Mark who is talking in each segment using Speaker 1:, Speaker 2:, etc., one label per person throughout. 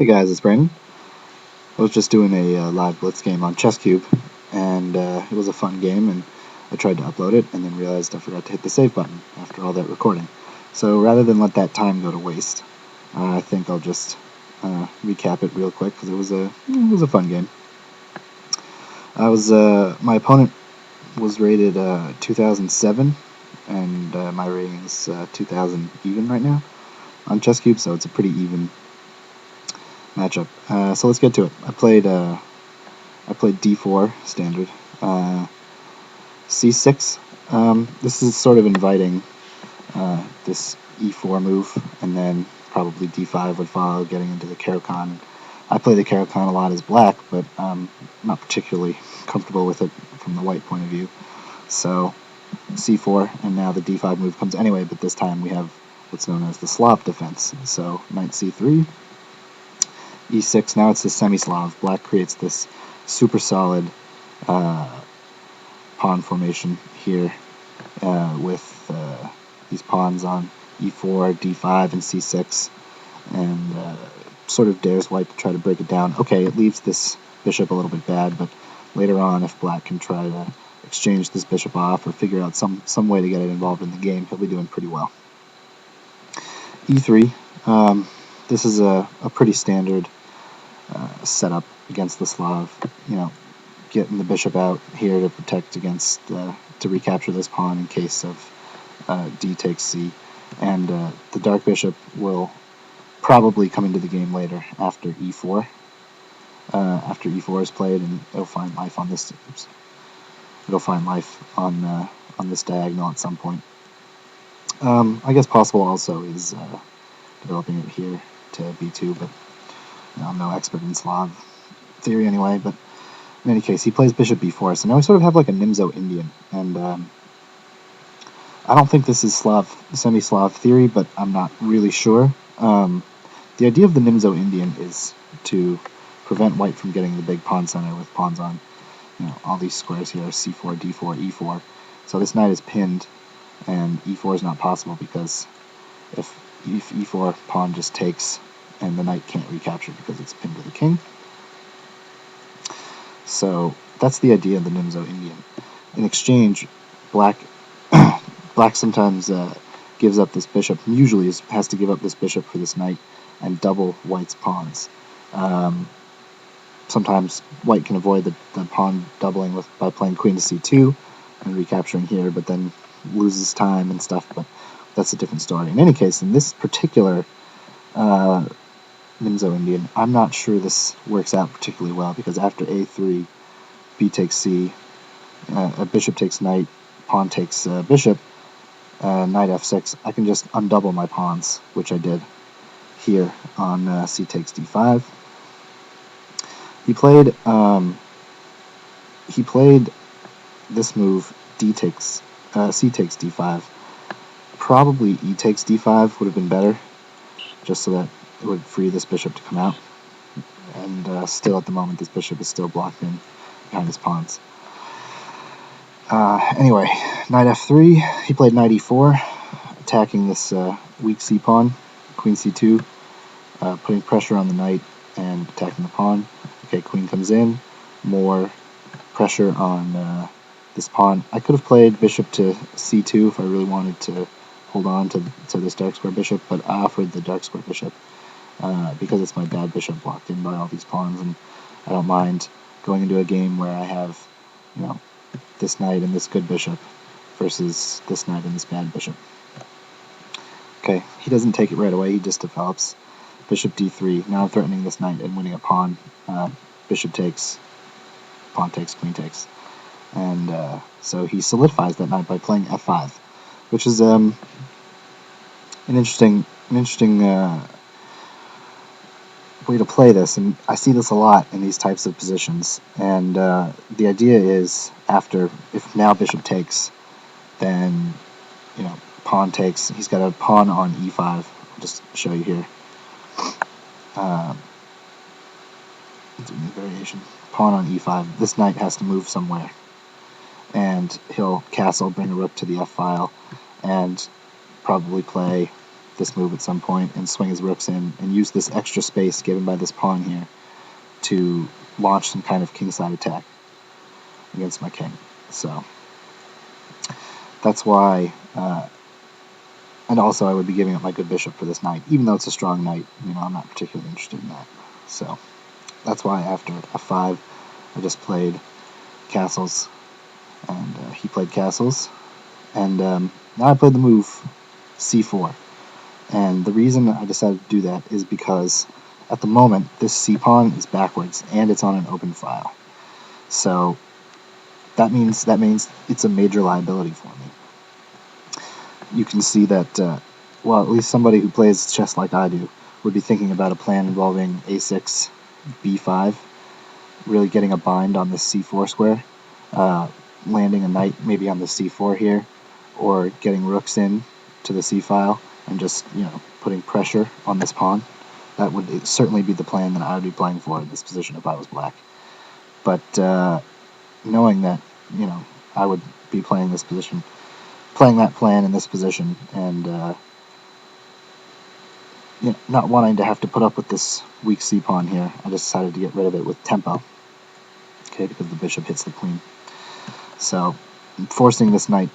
Speaker 1: Hey guys, it's Brandon. I was just doing a live Blitz game on ChessCube, and it was a fun game, and I tried to upload it, and then realized I forgot to hit the save button after all that recording. So rather than let that time go to waste, I think I'll just recap it real quick, because it was a fun game. My opponent was rated 2007, and my rating's 2000 even right now on ChessCube, so it's a pretty even matchup. So let's get to it. I played d4 standard, c6. This is sort of inviting this e4 move, and then probably d5 would follow, getting into the Caro-Kann. I play the Caro-Kann a lot as black, but I'm not particularly comfortable with it from the white point of view. So c4, and now the d5 move comes anyway, but this time we have what's known as the Slav defense. So knight c3, e6. Now it's the semi-Slav. Black creates this super solid pawn formation here with these pawns on e4, d5, and c6, and sort of dares white to try to break it down. Okay, it leaves this bishop a little bit bad, but later on, if black can try to exchange this bishop off or figure out some way to get it involved in the game, he'll be doing pretty well. e3. This is a pretty standard setup against the Slav. Getting the bishop out here to protect against, to recapture this pawn in case of d takes c. And the dark bishop will probably come into the game later after e4. After e4 is played, and it'll find life on this. It'll find life on this diagonal at some point. I guess possible also is developing it here to b2, but I'm no expert in Slav theory anyway. But in any case, he plays bishop b4, so now we sort of have like a Nimzo-Indian, and I don't think this is semi-Slav theory, but I'm not really sure. The idea of the Nimzo-Indian is to prevent white from getting the big pawn center with pawns on, all these squares here, c4, d4, e4. So this knight is pinned, and e4 is not possible because if e4 pawn just takes, and the knight can't recapture because it's pinned to the king. So that's the idea of the Nimzo-Indian. In exchange, black sometimes gives up this bishop, usually has to give up this bishop for this knight and double white's pawns. Sometimes white can avoid the pawn doubling by playing queen to c2 and recapturing here, but then loses time and stuff, but that's a different story. In any case, in this particular Nimzo-Indian, I'm not sure this works out particularly well, because after a3, b takes c, a bishop takes knight, pawn takes bishop, knight f6, I can just undouble my pawns, which I did here on c takes d5. He played this move, c takes d5. Probably e takes d5 would have been better, just so that it would free this bishop to come out. And still at the moment, this bishop is still blocked in behind his pawns. Anyway, knight f3, he played knight e4, attacking this weak c-pawn, queen c2, putting pressure on the knight and attacking the pawn. Okay, queen comes in, more pressure on this pawn. I could have played bishop to c2 if I really wanted to hold on to this dark square bishop, but I offered the dark square bishop because it's my bad bishop blocked in by all these pawns, and I don't mind going into a game where I have, this knight and this good bishop versus this knight and this bad bishop. Okay, he doesn't take it right away, he just develops bishop d3. Now I'm threatening this knight and winning a pawn. Bishop takes, pawn takes, queen takes. And so he solidifies that knight by playing f5, which is an interesting way to play this, and I see this a lot in these types of positions. And the idea is, if now bishop takes, then pawn takes. He's got a pawn on e5. I'll just show you here. It's a new variation. Pawn on e5. This knight has to move somewhere, and he'll castle, bring a rook to the f file, and probably play this move at some point and swing his rooks in and use this extra space given by this pawn here to launch some kind of kingside attack against my king. So that's why, and also I would be giving up my good bishop for this knight, even though it's a strong knight. I'm not particularly interested in that. So that's why after f5, I just played castles, and he played castles, and now I played the move c4. And the reason I decided to do that is because at the moment this c-pawn is backwards and it's on an open file. So that means it's a major liability for me. You can see that, well, at least somebody who plays chess like I do would be thinking about a plan involving a6, b5, really getting a bind on this c4 square, landing a knight maybe on the c4 here, or getting rooks in to the c-file and just, putting pressure on this pawn. That would certainly be the plan that I would be playing for in this position if I was black. But knowing that, I would be playing that plan in this position, and not wanting to have to put up with this weak c-pawn here, I just decided to get rid of it with tempo, okay, because the bishop hits the queen. So forcing this knight,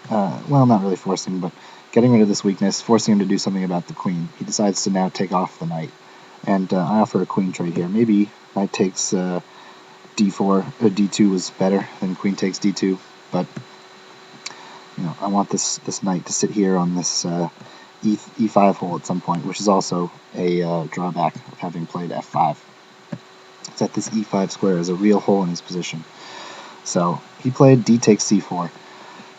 Speaker 1: well, not really forcing, but getting rid of this weakness, forcing him to do something about the queen. He decides to now take off the knight, and I offer a queen trade here. Maybe knight takes d4, d2 was better than queen takes d2, but I want this knight to sit here on this e5 hole at some point, which is also a drawback of having played f5. It's that this e5 square is a real hole in his position. So he played d takes c4.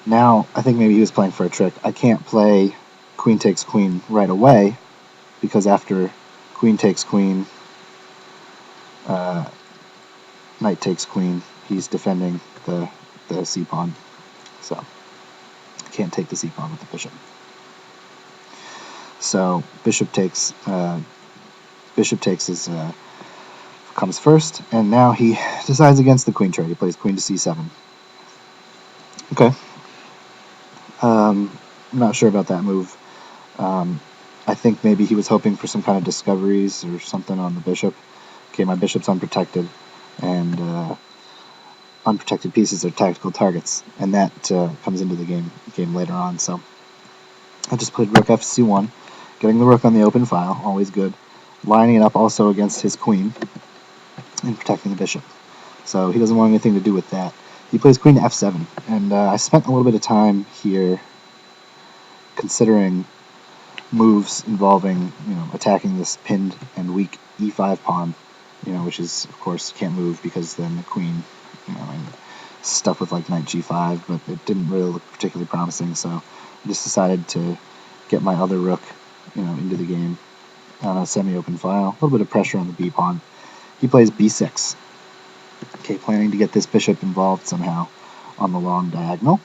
Speaker 1: Now I think maybe he was playing for a trick. I can't play queen takes queen right away, because after queen takes queen, knight takes queen, he's defending the c-pawn. So I can't take the c-pawn with the bishop. So bishop takes is comes first, and now he decides against the queen trade. He plays queen to c7. Okay. I'm not sure about that move. I think maybe he was hoping for some kind of discoveries or something on the bishop. Okay, my bishop's unprotected, and unprotected pieces are tactical targets, and that comes into the game later on. So I just played rook f(c1), getting the rook on the open file, always good, lining it up also against his queen and protecting the bishop. So he doesn't want anything to do with that. He plays queen to f7, and I spent a little bit of time here considering moves involving, attacking this pinned and weak e5 pawn, which is, of course, can't move because then the queen, and stuff with like knight g5, but it didn't really look particularly promising, so I just decided to get my other rook, into the game on a semi-open file. A little bit of pressure on the b pawn. He plays b6. Okay, planning to get this bishop involved somehow on the long diagonal.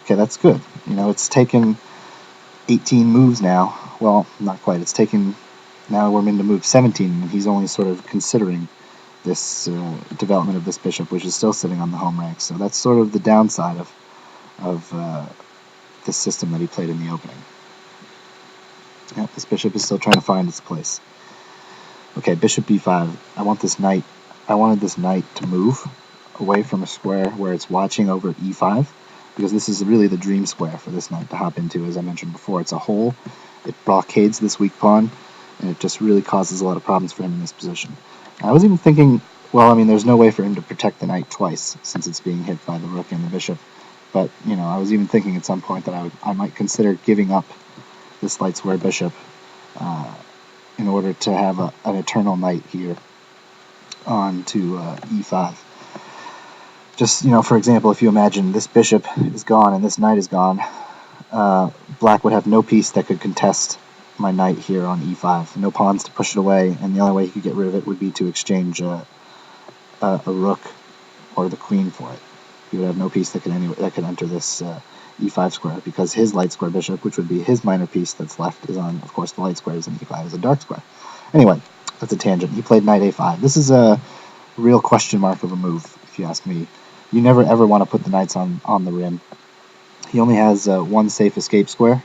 Speaker 1: Okay, that's good. It's taken 18 moves now. Well, not quite. It's taken, now we're into move 17, and he's only sort of considering this development of this bishop, which is still sitting on the home rank. So that's sort of the downside of this system that he played in the opening. Yeah, this bishop is still trying to find its place. Okay, bishop b5. I wanted this knight to move away from a square where it's watching over e5, because this is really the dream square for this knight to hop into. As I mentioned before, it's a hole, it blockades this weak pawn, and it just really causes a lot of problems for him in this position. I was even thinking, well, there's no way for him to protect the knight twice, since it's being hit by the rook and the bishop, but, I was even thinking at some point that I might consider giving up this light square bishop in order to have an eternal knight here on to e5. Just, for example, if you imagine this bishop is gone and this knight is gone, black would have no piece that could contest my knight here on e5. No pawns to push it away, and the only way he could get rid of it would be to exchange a rook or the queen for it. He would have no piece that could enter this e5 square, because his light square bishop, which would be his minor piece that's left, is on, of course, the light squares, and e5 is a dark square. Anyway, that's a tangent. He played knight a5. This is a real question mark of a move, if you ask me. You never ever want to put the knights on the rim. He only has one safe escape square,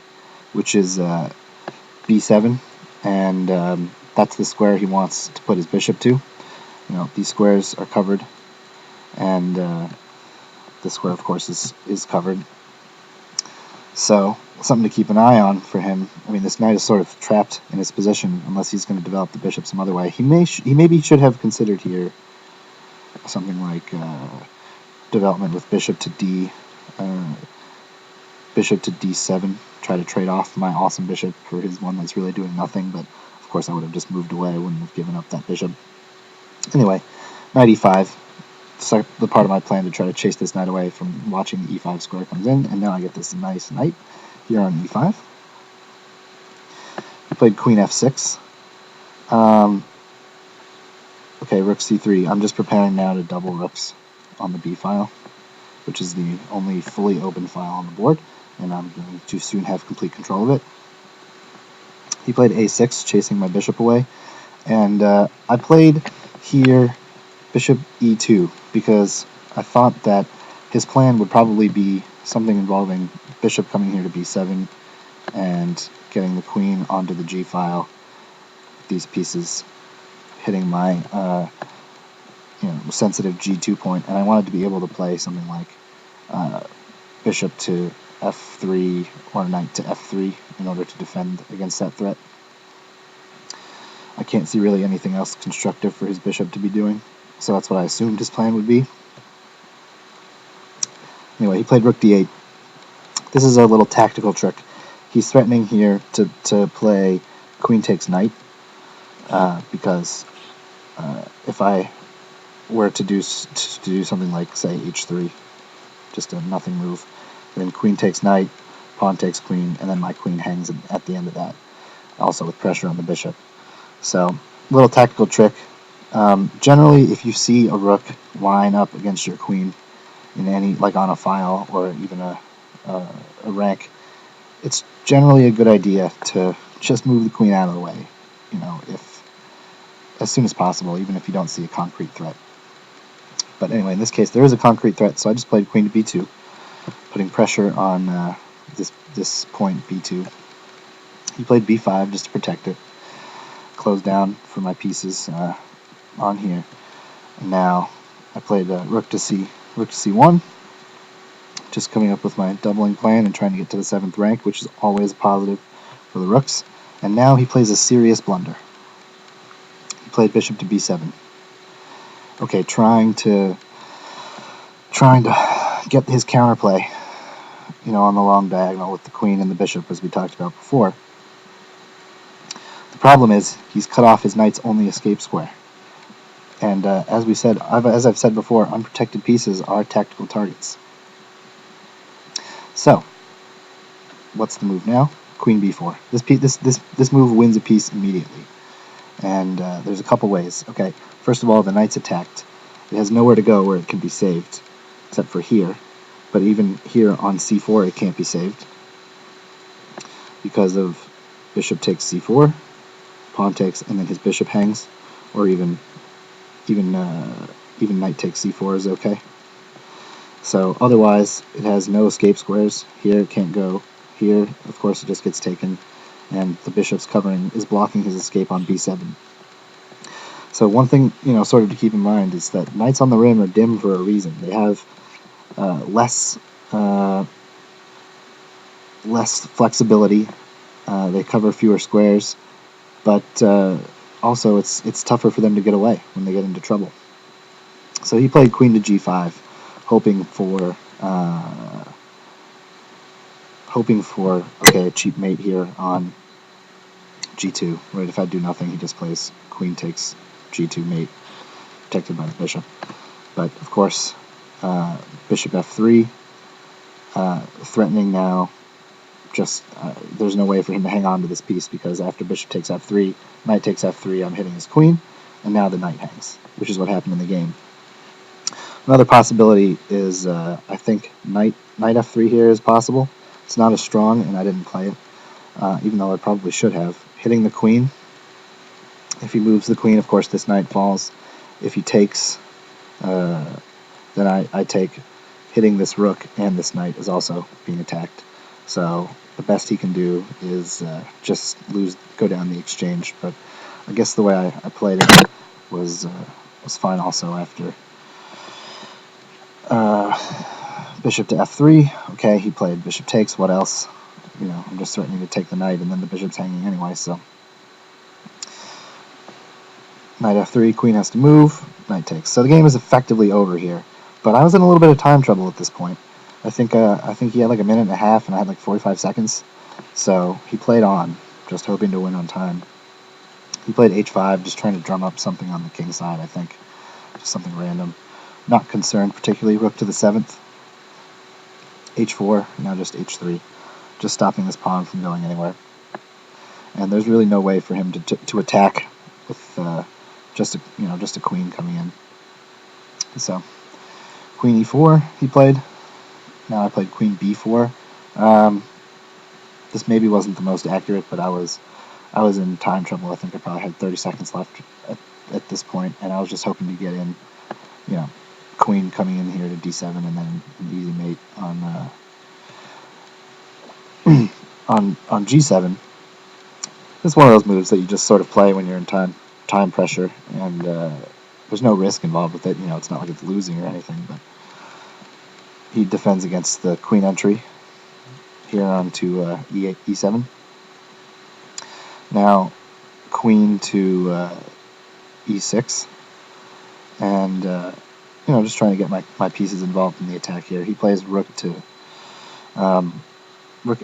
Speaker 1: which is b7, and that's the square he wants to put his bishop to. These squares are covered, and this square, of course, is covered. So something to keep an eye on for him. I mean, this knight is sort of trapped in his position unless he's going to develop the bishop some other way. He maybe should have considered here something like development with bishop to d7. Try to trade off my awesome bishop for his one that's really doing nothing. But of course, I would have just moved away. I wouldn't have given up that bishop. Anyway, knight e5. So the part of my plan to try to chase this knight away from watching the e5 square comes in, and now I get this nice knight here on e5. He played queen f6. Okay, rook c3. I'm just preparing now to double rooks on the b file, which is the only fully open file on the board, and I'm going to soon have complete control of it. He played a6, chasing my bishop away, and I played here bishop e2 because I thought that his plan would probably be something involving bishop coming here to b7 and getting the queen onto the g file. These pieces hitting my sensitive g2 point, and I wanted to be able to play something like bishop to f3 or knight to f3 in order to defend against that threat. I can't see really anything else constructive for his bishop to be doing, so that's what I assumed his plan would be. Anyway, he played rook d8. This is a little tactical trick. He's threatening here to play queen takes knight, because if I were to do something like, say, h3, just a nothing move, then queen takes knight, pawn takes queen, and then my queen hangs at the end of that, also with pressure on the bishop. So, little tactical trick. Generally, if you see a rook line up against your queen in any, like on a file or even a rank, it's generally a good idea to just move the queen out of the way, if as soon as possible, even if you don't see a concrete threat. But anyway, in this case, there is a concrete threat, so I just played queen to b2, putting pressure on this point b2. He played b5 just to protect it, close down for my pieces on here. And now I played rook to c1, just coming up with my doubling plan and trying to get to the 7th rank, which is always positive for the rooks. And now he plays a serious blunder. He played bishop to b7. Okay, trying to get his counterplay, on the long diagonal with the queen and the bishop, as we talked about before. The problem is he's cut off his knight's only escape square. And as I've said before, unprotected pieces are tactical targets. So, what's the move now? Queen b4. This move wins a piece immediately. And there's a couple ways. Okay, first of all, the knight's attacked. It has nowhere to go where it can be saved, except for here. But even here on c4, it can't be saved because of bishop takes c4, pawn takes, and then his bishop hangs, or even knight takes c4 is okay. So otherwise, it has no escape squares. Here it can't go. Here, of course, it just gets taken, and the bishop's covering is blocking his escape on b7. So one thing, sort of to keep in mind is that knights on the rim are dim for a reason. They have less flexibility. They cover fewer squares, but also it's tougher for them to get away when they get into trouble. So he played queen to g5, hoping for a cheap mate here on g2. Right, if I do nothing, he just plays queen takes g2 mate, protected by the bishop. But of course, bishop f3, threatening now. There's no way for him to hang on to this piece, because after bishop takes f3, knight takes f3, I'm hitting his queen, and now the knight hangs, which is what happened in the game. Another possibility is, I think, knight f3 here is possible. It's not as strong, and I didn't play it, even though I probably should have. Hitting the queen. If he moves the queen, of course, this knight falls. If he takes, then I take. Hitting this rook and this knight is also being attacked. So the best he can do is just go down the exchange. But I guess the way I played it was fine also after bishop to f3. Okay, he played bishop takes. What else? I'm just threatening to take the knight, and then the bishop's hanging anyway, so knight f3, queen has to move, knight takes. So the game is effectively over here. But I was in a little bit of time trouble at this point. I think he had like a minute and a half, and I had like 45 seconds. So he played on, just hoping to win on time. He played h5, just trying to drum up something on the king side, I think. Just something random. Not concerned particularly. Rook to the 7th. h4, now just h3. Just stopping this pawn from going anywhere. And there's really no way for him to attack with just a queen coming in. So queen e4 he played. Now I played queen b4. This maybe wasn't the most accurate, but I was in time trouble. I think I probably had 30 seconds left at this point, and I was just hoping to get in, queen coming in here to d7 and then an easy mate on on g7. It's one of those moves that you just sort of play when you're in time pressure, and there's no risk involved with it. It's not like it's losing or anything, but he defends against the queen entry here onto e8, e7. Now queen to e6, and just trying to get my pieces involved in the attack here. He plays rook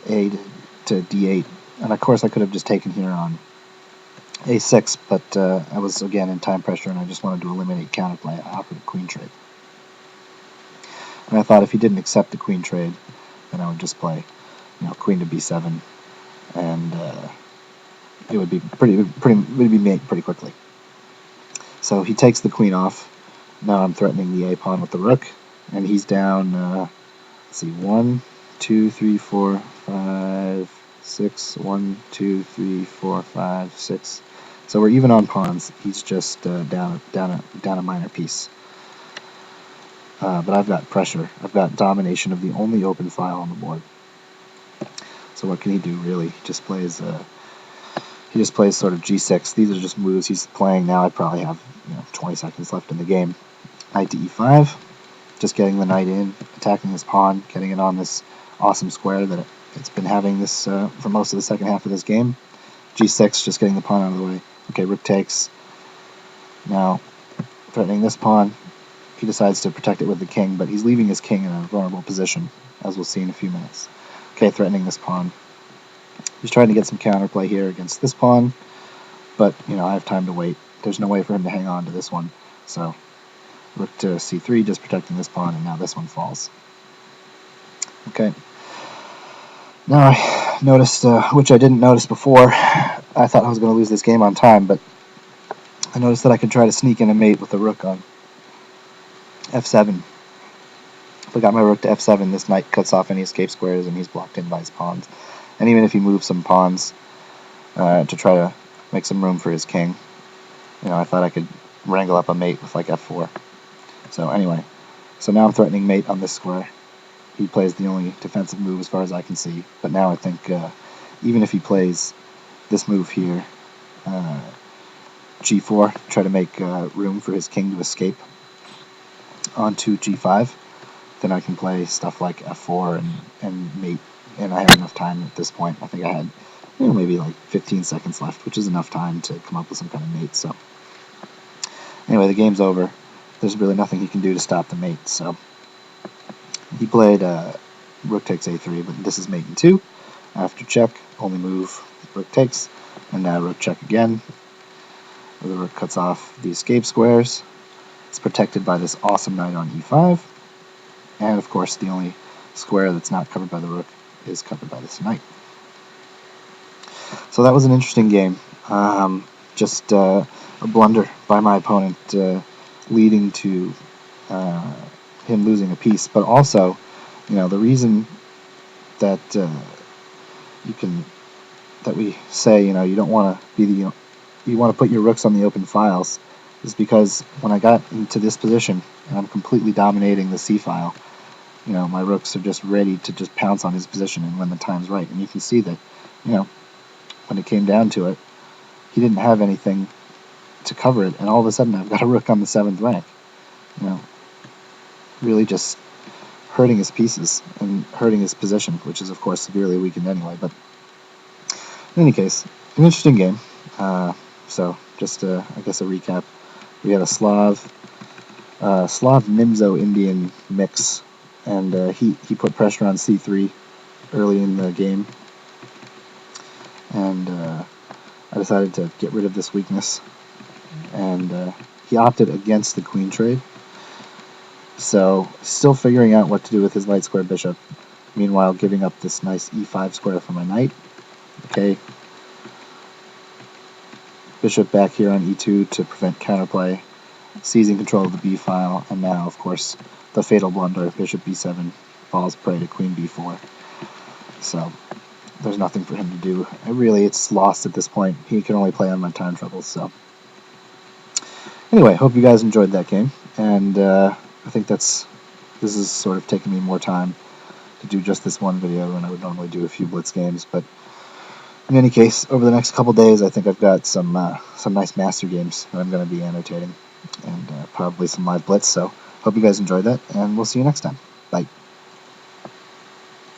Speaker 1: a to d8, and of course I could have just taken here on a6, but I was again in time pressure, and I just wanted to eliminate counterplay after the queen trade. And I thought if he didn't accept the queen trade, then I would just play, queen to b7, and it would be mate pretty quickly. So he takes the queen off. Now I'm threatening the a pawn with the rook, and he's down. Let's see, 1, 2, 3, 4, 5, 6. 1, 2, 3, 4, 5, 6. So we're even on pawns. He's just down a minor piece. But I've got pressure. I've got domination of the only open file on the board. So what can he do really? He just plays sort of g6. These are just moves he's playing now. I probably have 20 seconds left in the game. Knight to e5, just getting the knight in, attacking this pawn, getting it on this awesome square that it's been having this for most of the second half of this game. g6, just getting the pawn out of the way. Okay, rook takes. Now threatening this pawn. He decides to protect it with the king, but he's leaving his king in a vulnerable position, as we'll see in a few minutes. Okay, threatening this pawn. He's trying to get some counterplay here against this pawn, but I have time to wait. There's no way for him to hang on to this one, so rook to c3, just protecting this pawn, and now this one falls. Okay. Now I noticed, which I didn't notice before, I thought I was going to lose this game on time, but I noticed that I could try to sneak in a mate with the rook on f7. If I got my rook to f7, this knight cuts off any escape squares, and he's blocked in by his pawns. And even if he moves some pawns to try to make some room for his king, I thought I could wrangle up a mate with like f4. So anyway, so now I'm threatening mate on this square. He plays the only defensive move as far as I can see. But now I think even if he plays this move here, g4, try to make room for his king to escape onto g5, then I can play stuff like f4 and mate, and I have enough time at this point. I think I had maybe like 15 seconds left, which is enough time to come up with some kind of mate. So anyway, the game's over. There's really nothing he can do to stop the mate. So he played rook takes a3, but this is mate in 2. After check, only move, rook takes, and now rook check again, where the rook cuts off the escape squares. It's protected by this awesome knight on e5, and of course the only square that's not covered by the rook is covered by this knight. So that was an interesting game. Just a blunder by my opponent, leading to him losing a piece. But also, the reason that we say you don't want to be you want to put your rooks on the open files is because when I got into this position and I'm completely dominating the c file, my rooks are just ready to just pounce on his position and when the time's right. And you can see that, when it came down to it, he didn't have anything to cover it, and all of a sudden I've got a rook on the 7th rank. Really just hurting his pieces and hurting his position, which is of course severely weakened anyway. But in any case, an interesting game. So just I guess a recap. We had a Slav Nimzo Indian mix, and he put pressure on c3 early in the game, and I decided to get rid of this weakness, and he opted against the queen trade. So still figuring out what to do with his light square bishop, meanwhile giving up this nice e5 square for my knight. Okay, bishop back here on e2 to prevent counterplay, seizing control of the b file, and now of course the fatal blunder, bishop b7 falls prey to queen b4. So there's nothing for him to do. Really, it's lost at this point. He can only play on my time troubles. So anyway, hope you guys enjoyed that game, and I think this is sort of taking me more time to do just this one video than I would normally do a few Blitz games. But in any case, over the next couple days, I think I've got some nice master games that I'm going to be annotating, and probably some live Blitz. So hope you guys enjoyed that, and we'll see you next time.